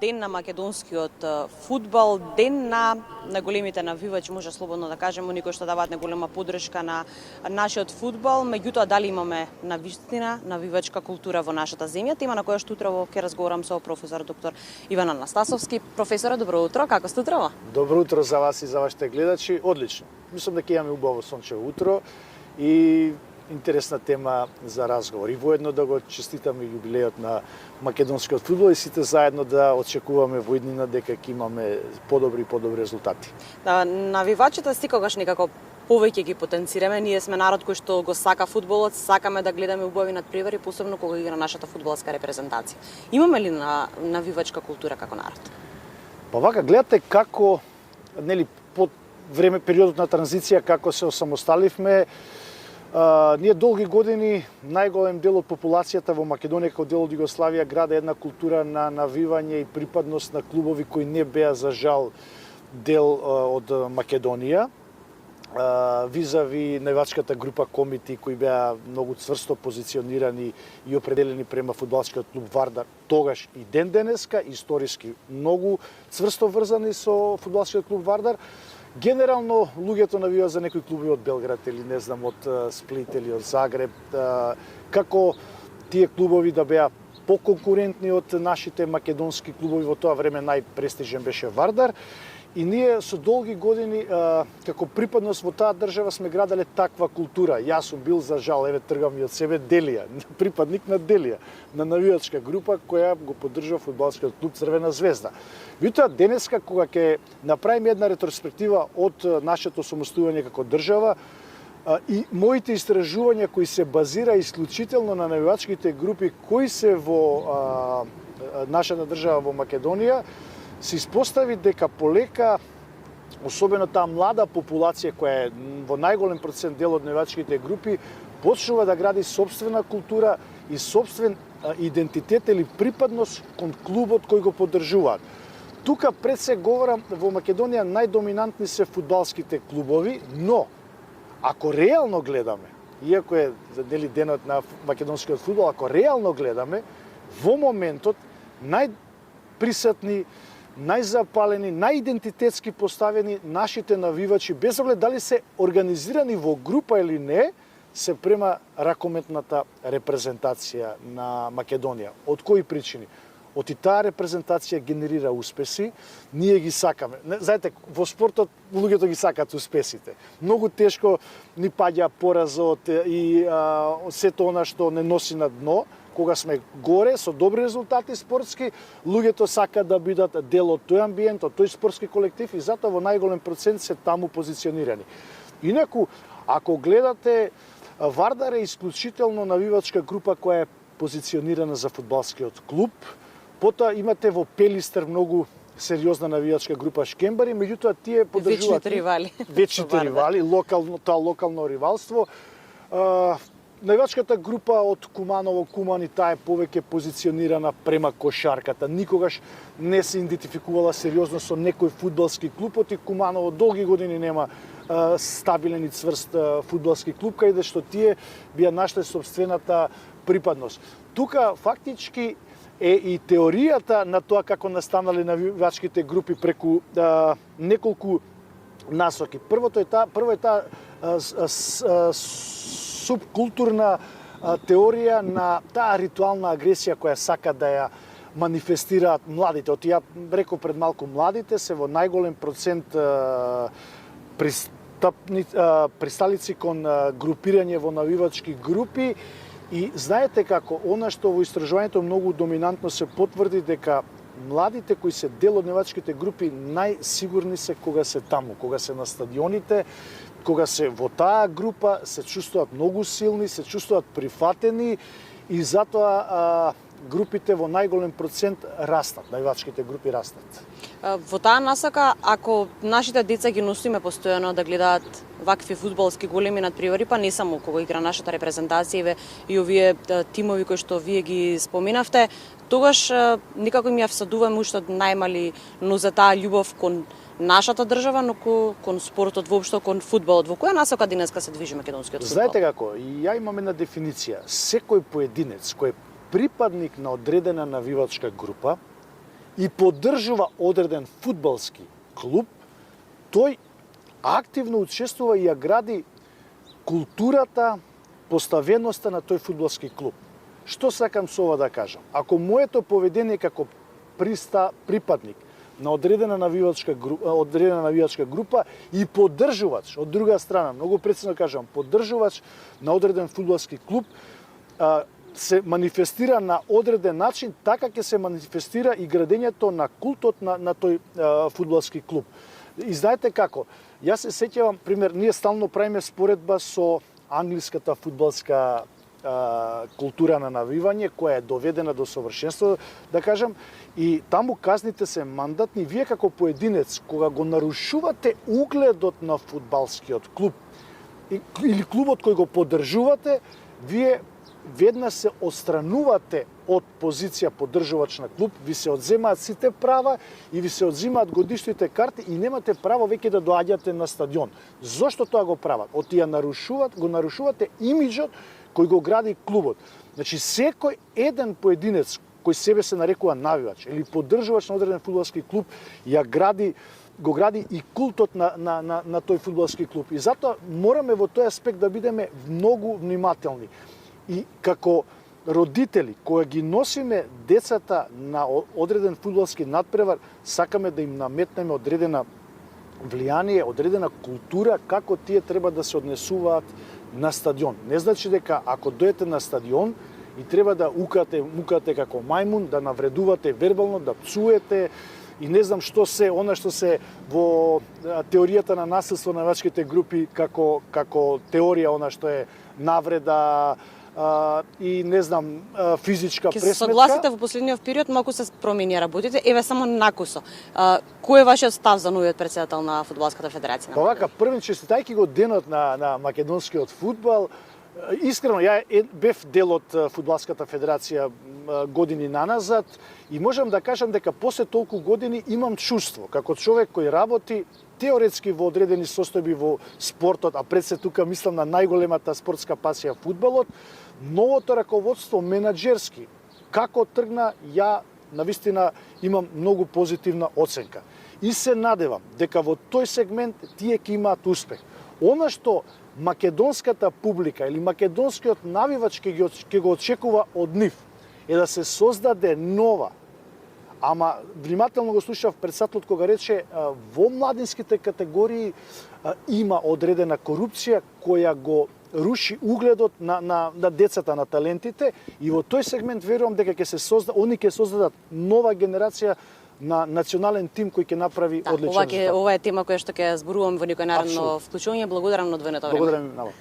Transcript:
ден на македонскиот фудбал, ден на големите навивачи, може слободно да кажеме, оние кои што даваат неголема поддршка на нашиот фудбал, меѓутоа дали имаме навистина навивачка култура во нашата земја, тема на која што утрово ќе разговарам со професор доктор Иван Анастасовски. Професоре, добро утро, како сте утрово? Добро утро за вас и за вашите гледачи, одлично. Мислам дека имаме убаво сончево утро и интересна тема за разговор. И воедно да го честитаме јубилејот на македонскиот фудбал и сите заедно да очекуваме во иднина дека ќе имаме подобри резултати. Да, навивачите секогаш некако повеќе ги потенцираме. Ние сме народ кој што го сака фудбалот, сакаме да гледаме убави надпревари, посебно кога игра нашата фудбалска репрезентација. Имаме ли навивачка култура како народ? Па вака гледате како под време периодот на транзиција како се осамосталивме. Ние долги години најголем дел од популацијата во Македонија како дел од Југославија граде една култура на навивање и припадност на клубови кои не беа за жал дел од Македонија. Визави навивачката група комити кои беа многу цврсто позиционирани и определени према фудбалскиот клуб Вардар, тогаш и ден денеска, историски многу цврсто врзани со фудбалскиот клуб Вардар. Генерално, луѓето навиваат за некои клуби од Белград или не знам од Сплит или од Загреб, како тие клубови да беа поконкурентни од нашите македонски клубови. Во тоа време најпрестижен беше Вардар. И ние со долги години, како припадност во таа држава, сме градале таква култура. Јас сум бил, за жал, тргам и од себе, Делија, припадник на Делија, на навивачка група која го поддржува фудбалскиот клуб Црвена звезда. Меѓутоа, денеска, кога ќе направиме една ретроспектива од нашето самостојување како држава, и моите истражувања кои се базира исклучително на навивачките групи кои се во нашата држава во Македонија, се испостави дека полека, особено таа млада популација која е во најголем процент дел од навивачките групи, почнува да гради собствена култура и собствен идентитет или припадност кон клубот кој го поддржуваат. Тука пред се говорам, во Македонија најдоминантни се фудбалските клубови, но ако реално гледаме, иако е денот на македонскиот фудбал, ако реално гледаме, во моментот најприсатни, најзапалени, најидентитетски поставени нашите навивачи, без оглед дали се организирани во група или не, се према ракометната репрезентација на Македонија. Од кои причини? Од и таа репрезентација генерира успеси, ние ги сакаме. Знаете, во спортот луѓето ги сакаат успесите. Многу тешко ни паѓа поразот и сето она што не носи на дно. Кога сме горе со добри резултати спортски, луѓето сакаат да бидат дел од тој амбиент, од тој спортски колектив и затоа во најголем процент се таму позиционирани. Инаку, ако гледате, Вардар е исклучително навивачка група која е позиционирана за фудбалскиот клуб. Потоа имате во Пелистер многу сериозна навивачка група Шкембари, меѓутоа тие поддржуваат вечните ривали, локално ривалство. Навивачката група од Куманово, Кумани, таа е повеќе позиционирана према кошарката. Никогаш не се идентификувала сериозно со некој фудбалски клуб, и Куманово долги години нема стабилен и цврст фудбалски клуб, каде што тие бија нашле собствената припадност. Тука фактички е и теоријата на тоа како настанале навивачките групи преку неколку насоки. Прво е таа субкултурна теорија на таа ритуална агресија која сака да ја манифестираат младите. Од ја реков пред малку, младите се во најголем процент присталици кон групирање во навивачки групи и знаете како она што во истражувањето многу доминантно се потврди дека младите кои се дел од навивачките групи најсигурни се кога се таму, кога се на стадионите, кога се во таа група, се чувствуваат многу силни, се чувствуваат прифатени и затоа групите во најголем процент растат, навивачките групи растат. Во таа насока, ако нашите деца ги носиме постојано да гледаат вакви фудбалски големи надпревари, па не само кога игра нашата репрезентација и овие тимови кои што вие ги споменавте, тогаш никако им ја всадуваме уште од најмали, но за таа љубов кон нашата држава, но кон спортот воопшто, кон фудбалот. Во која насока денеска се движи македонскиот фудбал? Знаете како, ја имам една дефиниција. Секој поединец кој е припадник на одредена навивачка група и поддржува одреден фудбалски клуб, тој активно учествува и ја гради културата, поставеноста на тој фудбалски клуб. Што сакам со ова да кажам? Ако моето поведение како припадник на одредена навивачка група и поддржувач, од друга страна, многу прецизно кажам, поддржувач на одреден фудбалски клуб, се манифестира на одреден начин, така ќе се манифестира и градењето на култот на тој фудбалски клуб. И знаете како? Јас се сеќавам, пример, ние стално правиме споредба со англиската фудбалска култура на навивање, која е доведена до совршенство, да кажам, и таму казните се мандатни. Вие како поединец, кога го нарушувате угледот на фудбалскиот клуб или клубот кој го поддржувате, вие веднаш се отстранувате од позиција поддржувач на клуб, ви се одземаат сите права и ви се одземаат годишните карти и немате право веќе да доаѓате на стадион. Зошто тоа го прават? Го нарушувате имиџот кој го гради клубот. Значи, секој еден поединец кој себе се нарекува навивач или поддржувач на одреден фудбалски клуб, го гради и култот на тој фудбалски клуб. И затоа мораме во тој аспект да бидеме многу внимателни. И како родители, кога ги носиме децата на одреден фудбалски надпревар, сакаме да им наметнеме одредена влијание, одредена култура, како тие треба да се однесуваат на стадион. Не значи дека ако дојдете на стадион и треба да мукате како мајмун, да навредувате вербално, да пцуете и не знам што се, она што се во теоријата на насилство на навивачките групи како теорија, она што е навреда, и не знам, физичка пресметка. Ке се согласите во последниот период малку се промени работите, еве само накусо. Кој е вашиот став за новиот председател на Фудбалската федерација? Па вака, првен честитајќи го денот на македонскиот фудбал, искрено, ја бев дел од Фудбалската федерација години наназад и можам да кажам дека после толку години имам чувство, како човек кој работи теоретски во одредени состојби во спортот, а пред се тука мислам на најголемата спортска пасија фудбалот, новото раководство менаџерски, како тргна, ја навистина имам многу позитивна оценка. И се надевам дека во тој сегмент тие ќе имаат успех. Она што македонската публика или македонскиот навивач ќе го очекува од нив е да се создаде нова, ама внимателно го слушав председателот кога рече во младинските категории има одредена корупција која го руши угледот на децата, на талентите, и во тој сегмент верувам дека они ќе создадат нова генерација на национален тим кој ќе направи одличен резултат. Ова е тема која што ќе зборувам во некој наредно вклучување. Благодарам на двојното време. Благодарам на вас.